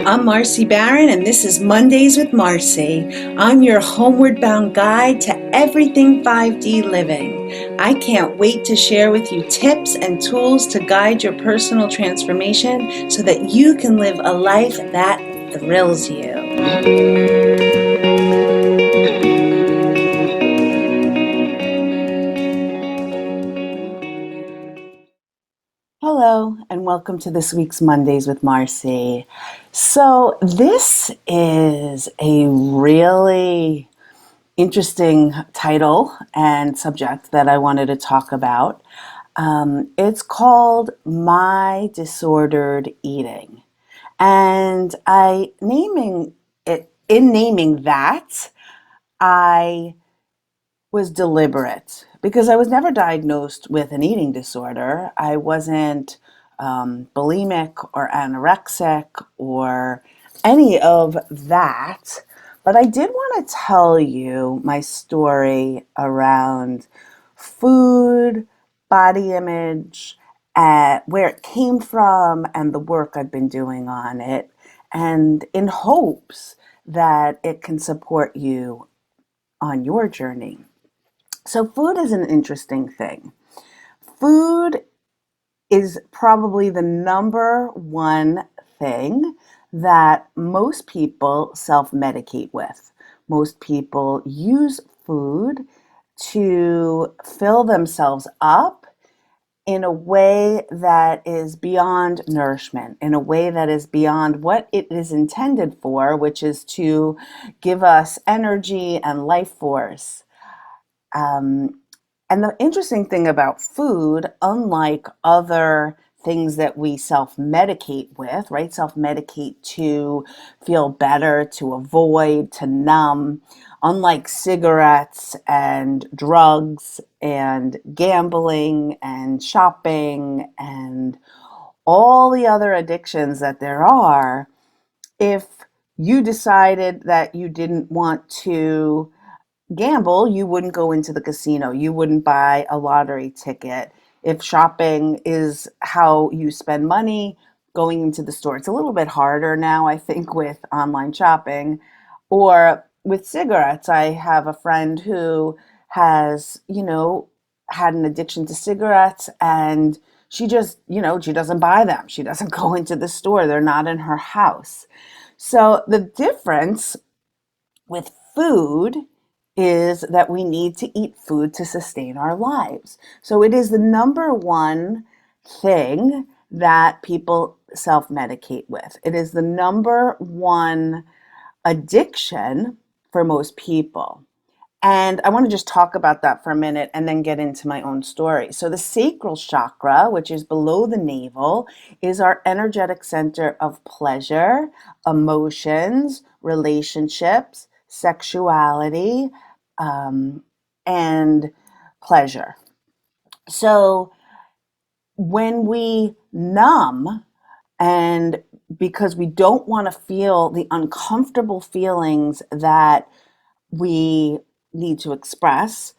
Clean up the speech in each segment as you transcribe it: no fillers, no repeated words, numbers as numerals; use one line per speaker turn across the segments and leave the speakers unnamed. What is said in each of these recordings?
I'm Marci Barron, and this is Mondays with Marci. I'm your homeward bound guide to everything 5D living. I can't wait to share with you tips and tools to guide your personal transformation so that you can live a life that thrills you. Hello, and welcome to this week's Mondays with Marci. So, this is a really interesting title and subject that I wanted to talk about. It's called My Disordered Eating. And in naming that, I was deliberate because I was never diagnosed with an eating disorder. I wasn't bulimic or anorexic or any of that. But I did want to tell you my story around food, body image, where it came from, and the work I've been doing on it, and in hopes that it can support you on your journey. So, food is an interesting thing. Food is probably the number one thing that most people self-medicate with. Most people use food to fill themselves up in a way that is beyond nourishment, in a way that is beyond what it is intended for, which is to give us energy and life force. Um, and the interesting thing about food, unlike other things that we self-medicate with, right? Self-medicate to feel better, to avoid, to numb, unlike cigarettes and drugs and gambling and shopping and all the other addictions that there are, if you decided that you didn't want to gamble, you wouldn't go into the casino. You wouldn't buy a lottery ticket. If shopping is how you spend money, going into the store, it's a little bit harder now, I think, with online shopping. Or with cigarettes, I have a friend who has, had an addiction to cigarettes, and she just, she doesn't buy them. She doesn't go into the store. They're not in her house. So the difference with food is that we need to eat food to sustain our lives. So it is the number one thing that people self-medicate with. It is the number one addiction for most people. And I want to just talk about that for a minute and then get into my own story. So the sacral chakra, which is below the navel, is our energetic center of pleasure, emotions, relationships, sexuality, and pleasure. So when we numb, and because we don't want to feel the uncomfortable feelings that we need to express,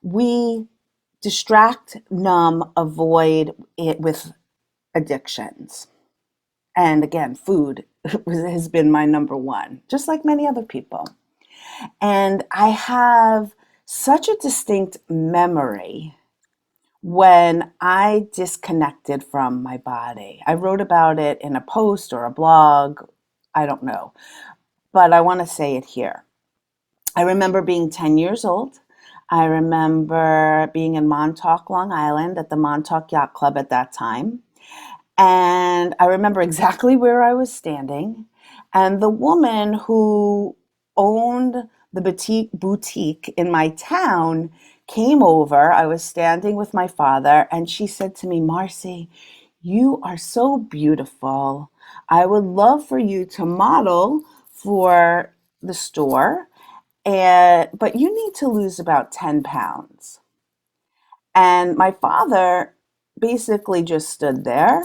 we distract, numb, avoid it with addictions. And again, food has been my number one, just like many other people. And I have such a distinct memory when I disconnected from my body. I wrote about it in a post or a blog, I don't know, but I want to say it here. I remember being 10 years old. I remember being in Montauk, Long Island at the Montauk Yacht Club at that time. And I remember exactly where I was standing. And the woman who owned the boutique in my town came over. I was standing with my father, and she said to me, "Marci, you are so beautiful. I would love for you to model for the store, but you need to lose about 10 pounds." And my father basically just stood there,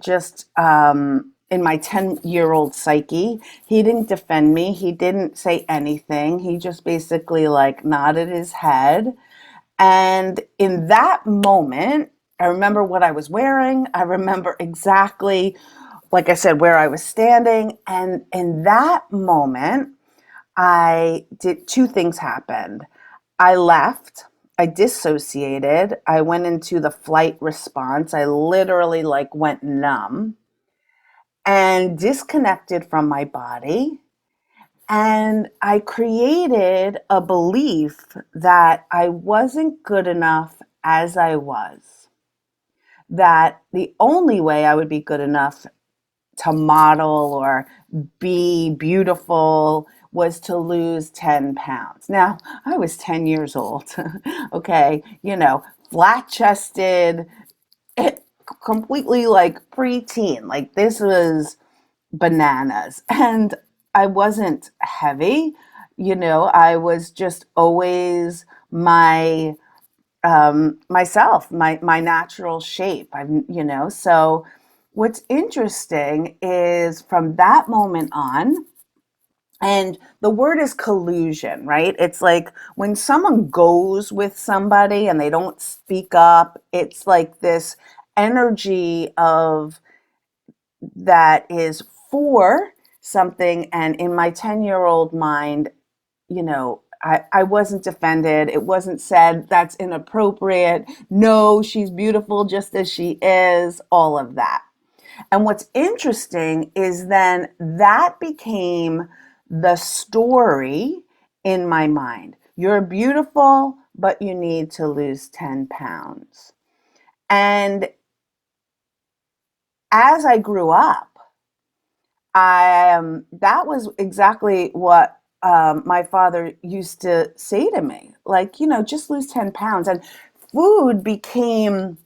just in my 10-year-old psyche. He didn't defend me. He didn't say anything. He just basically like nodded his head. And in that moment, I remember what I was wearing. I remember exactly like I said, where I was standing. And in that moment, I did two things happened. I left, I dissociated, I went into the flight response. I literally like went numb and disconnected from my body. And I created a belief that I wasn't good enough as I was. That the only way I would be good enough to model or be beautiful was to lose 10 pounds. Now, I was 10 years old, okay, flat chested, completely like preteen. Like this was bananas. And I wasn't heavy, I was just always myself, my natural shape. So what's interesting is from that moment on, and the word is collusion, right? It's like when someone goes with somebody and they don't speak up, it's like this energy of that is for something. And in my 10-year-old mind, I wasn't defended. It wasn't said that's inappropriate. No, she's beautiful just as she is, all of that. And what's interesting is then that became the story in my mind. You're beautiful, but you need to lose 10 pounds. And as I grew up, that was exactly what my father used to say to me, like, just lose 10 pounds. And food became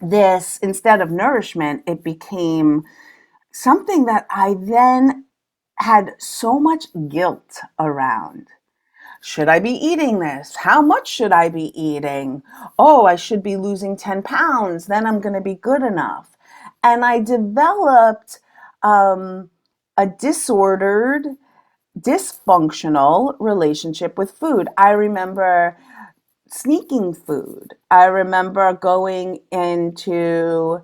this, instead of nourishment, it became something that I then had so much guilt around. Should I be eating this? How much should I be eating? Oh, I should be losing 10 pounds. Then I'm going to be good enough. And I developed um, a disordered, dysfunctional relationship with food. I remember sneaking food. I remember going into,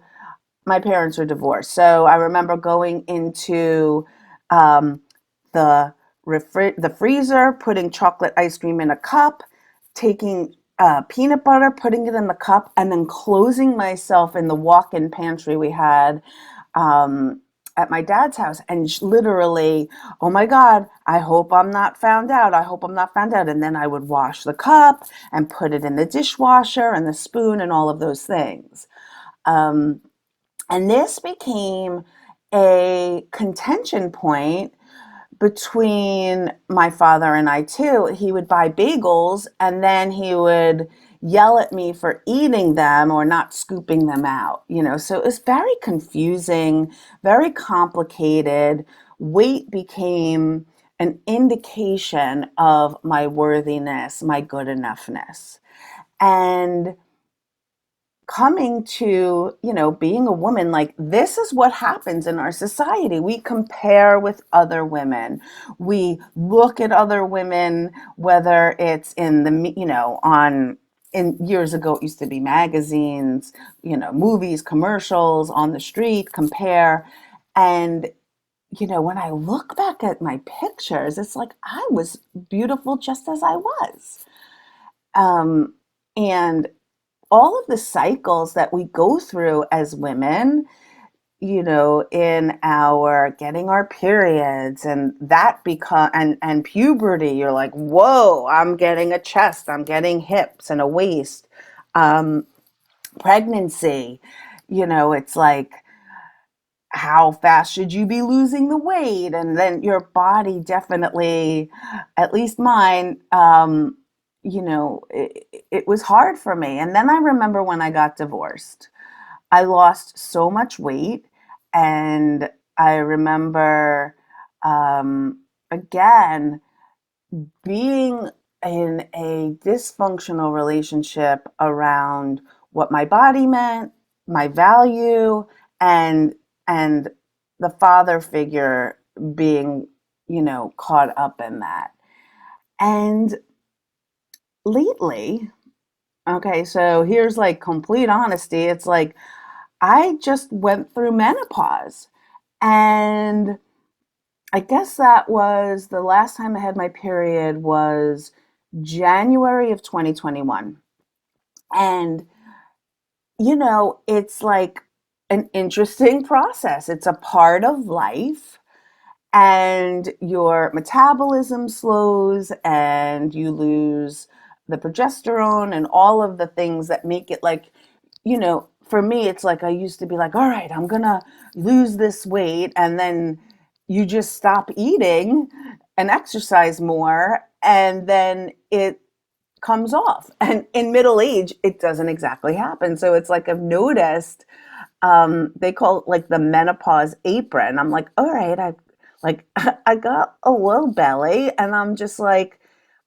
my parents are divorced. So I remember going into um, the the freezer, putting chocolate ice cream in a cup, taking peanut butter, putting it in the cup, and then closing myself in the walk-in pantry we had um, at my dad's house, and literally, oh my God, I hope I'm not found out. I hope I'm not found out. And then I would wash the cup and put it in the dishwasher and the spoon and all of those things. Um, and this became a contention point between my father and I too. He would buy bagels and then he would yell at me for eating them or not scooping them out, So it was very confusing, very complicated. Weight became an indication of my worthiness, my good enoughness. And coming to, being a woman, like this is what happens in our society. We compare with other women. We look at other women, whether it's in the, on, in years ago, it used to be magazines, movies, commercials, on the street, compare. And, when I look back at my pictures, it's like I was beautiful just as I was. Um, and all of the cycles that we go through as women, in our getting our periods and that become and puberty, you're like, whoa, I'm getting a chest, I'm getting hips and a waist. Um, Pregnancy, it's like, how fast should you be losing the weight? And then your body definitely, at least mine, it was hard for me. And then I remember when I got divorced, I lost so much weight. And I remember, again, being in a dysfunctional relationship around what my body meant, my value, and and the father figure being, caught up in that. And lately, okay, so here's like complete honesty. It's like I just went through menopause. And I guess that was the last time I had my period was January of 2021. And, it's like an interesting process. It's a part of life, and your metabolism slows, and you lose the progesterone and all of the things that make it like, for me, it's like I used to be like, all right, I'm gonna lose this weight. And then you just stop eating and exercise more. And then it comes off. And in middle age, it doesn't exactly happen. So it's like I've noticed they call it like the menopause apron. I'm like, all right, I got a little belly, and I'm just like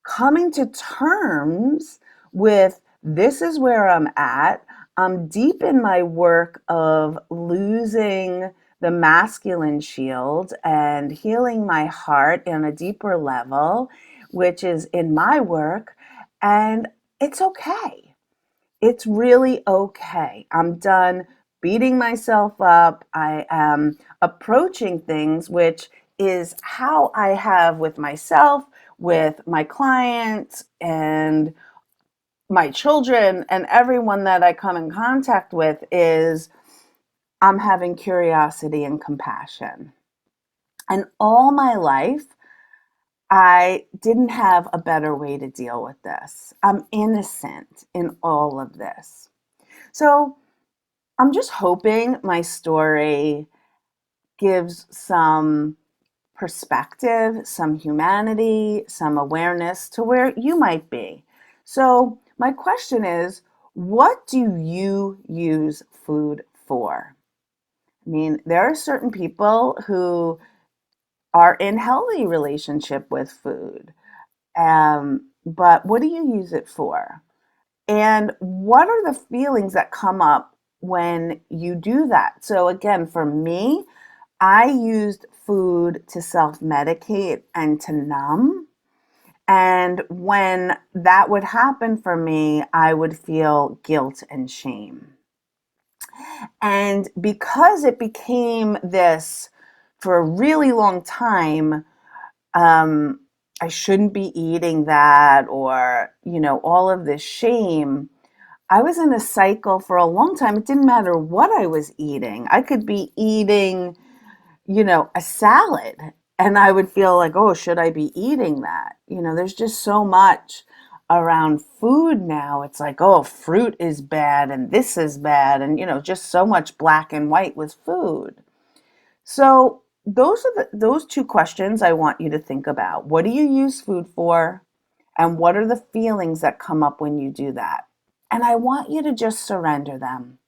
coming to terms with this is where I'm at. I'm deep in my work of losing the masculine shield and healing my heart on a deeper level, which is in my work. And it's okay. It's really okay. I'm done beating myself up. I am approaching things, which is how I have with myself, with my clients, and my children, and everyone that I come in contact with, is I'm having curiosity and compassion. And all my life, I didn't have a better way to deal with this. I'm innocent in all of this. So I'm just hoping my story gives some perspective, some humanity, some awareness to where you might be. So, my question is, what do you use food for? I mean, there are certain people who are in healthy relationship with food. But what do you use it for? And what are the feelings that come up when you do that? So, again, for me, I used food to self medicate and to numb. And when that would happen for me, I would feel guilt and shame. And because it became this for a really long time, um, I shouldn't be eating that, or, all of this shame. I was in a cycle for a long time. It didn't matter what I was eating. I could be eating, a salad, and I would feel like, oh, should I be eating that? There's just so much around food now. It's like, oh, fruit is bad and this is bad, and, just so much black and white with food. So those two questions I want you to think about. What do you use food for? And what are the feelings that come up when you do that? And I want you to just surrender them.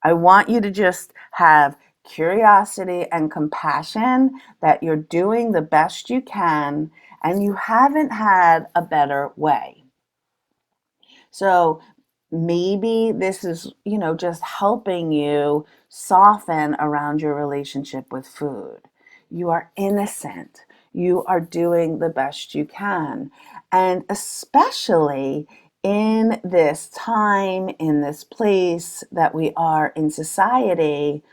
I want you to just have curiosity and compassion that you're doing the best you can and you haven't had a better way. So maybe this is, just helping you soften around your relationship with food. You are innocent. You are doing the best you can. And especially in this time, in this place that we are in society,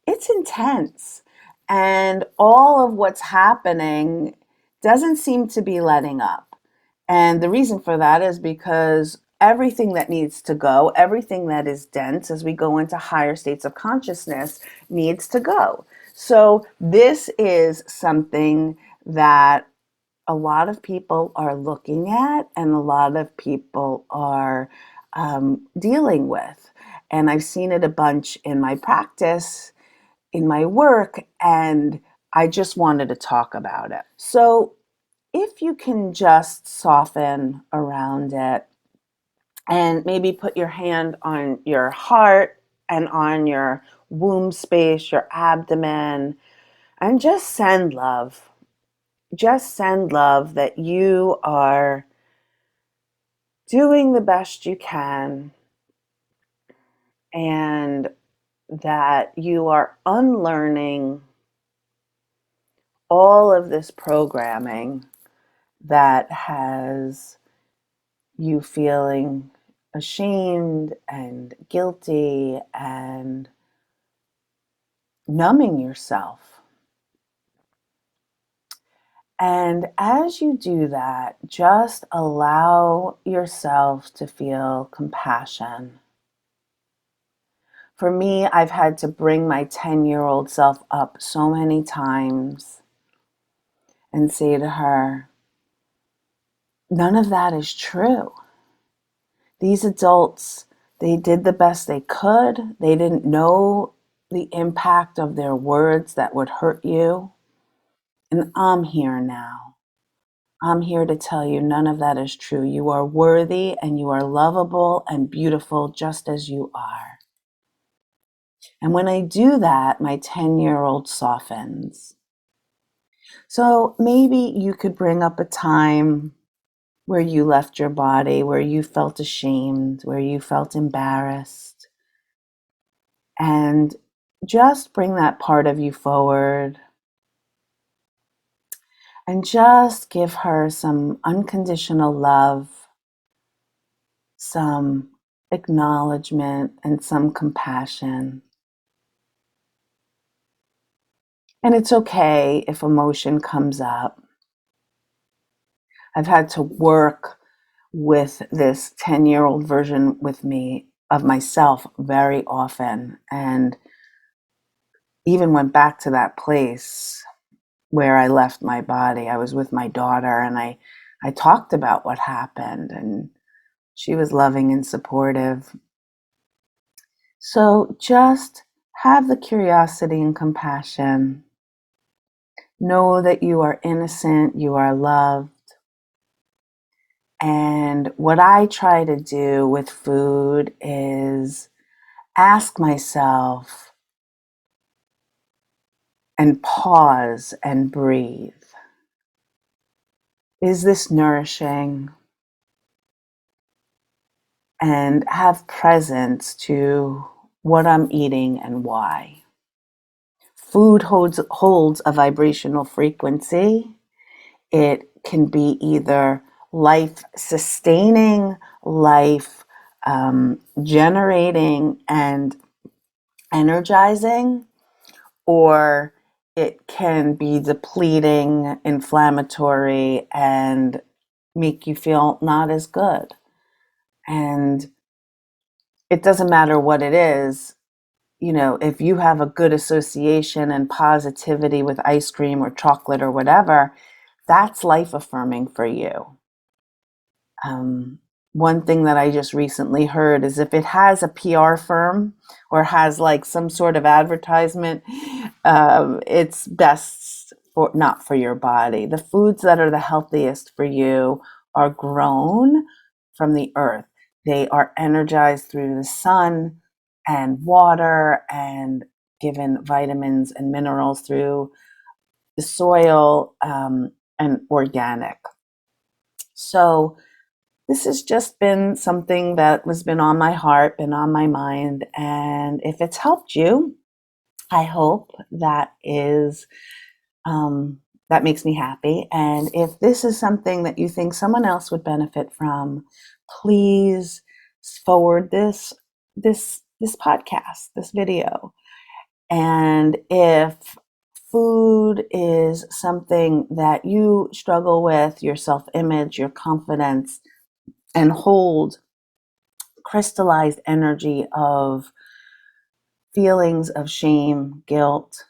it's intense. And all of what's happening doesn't seem to be letting up. And the reason for that is because everything that needs to go, everything that is dense as we go into higher states of consciousness, needs to go. So, this is something that a lot of people are looking at and a lot of people are dealing with. And I've seen it a bunch in my practice, in my work, and I just wanted to talk about it. So, if you can just soften around it and maybe put your hand on your heart and on your womb space, your abdomen, and just send love. Just send love that you are doing the best you can and that you are unlearning all of this programming that has you feeling ashamed and guilty and numbing yourself. And as you do that, just allow yourself to feel compassion. For me, I've had to bring my 10-year-old self up so many times and say to her, none of that is true. These adults, they did the best they could. They didn't know the impact of their words that would hurt you. And I'm here now. I'm here to tell you none of that is true. You are worthy and you are lovable and beautiful just as you are. And when I do that, my 10-year-old softens. So maybe you could bring up a time where you left your body, where you felt ashamed, where you felt embarrassed, and just bring that part of you forward and just give her some unconditional love, some acknowledgement, and some compassion. And it's okay if emotion comes up. I've had to work with this 10-year-old version with me of myself very often, and even went back to that place where I left my body. I was with my daughter and I talked about what happened, and she was loving and supportive. So just have the curiosity and compassion. Know that you are innocent, you are loved. And what I try to do with food is ask myself and pause and breathe. Is this nourishing? And have presence to what I'm eating and why. Food holds a vibrational frequency. It can be either life sustaining, life generating, and energizing, or it can be depleting, inflammatory, and make you feel not as good. And it doesn't matter what it is. If you have a good association and positivity with ice cream or chocolate or whatever, that's life affirming for you. One thing that I just recently heard is if it has a PR firm or has like some sort of advertisement, it's best for not for your body. The foods that are the healthiest for you are grown from the earth. They are energized through the sun and water and given vitamins and minerals through the soil, and organic. So this has just been something that has been on my heart, been on my mind. And if it's helped you, I hope that makes me happy. And if this is something that you think someone else would benefit from, please forward this podcast, this video. And if food is something that you struggle with, your self-image, your confidence, and hold crystallized energy of feelings of shame, guilt,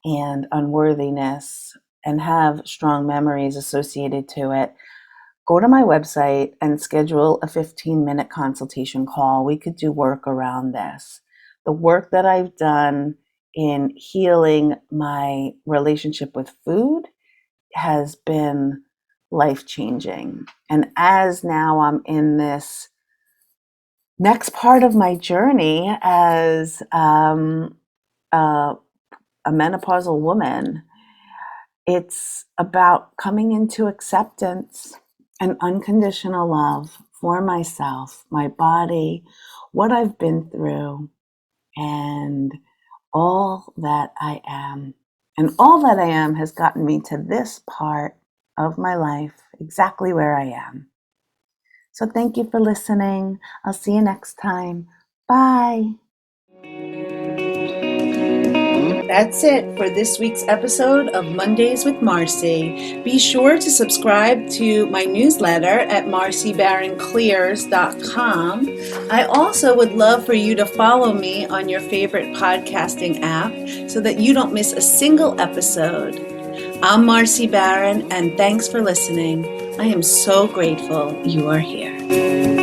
and unworthiness, and have strong memories associated to it, go to my website and schedule a 15-minute consultation call. We could do work around this. The work that I've done in healing my relationship with food has been life-changing. And as now I'm in this next part of my journey as a menopausal woman, it's about coming into acceptance and unconditional love for myself, my body, what I've been through, and all that I am. And all that I am has gotten me to this part of my life, exactly where I am. So thank you for listening. I'll see you next time. Bye. That's it for this week's episode of Mondays with Marci. Be sure to subscribe to my newsletter at marcibaronclears.com. I also would love for you to follow me on your favorite podcasting app so that you don't miss a single episode. I'm Marci Baron, and thanks for listening. I am so grateful you are here.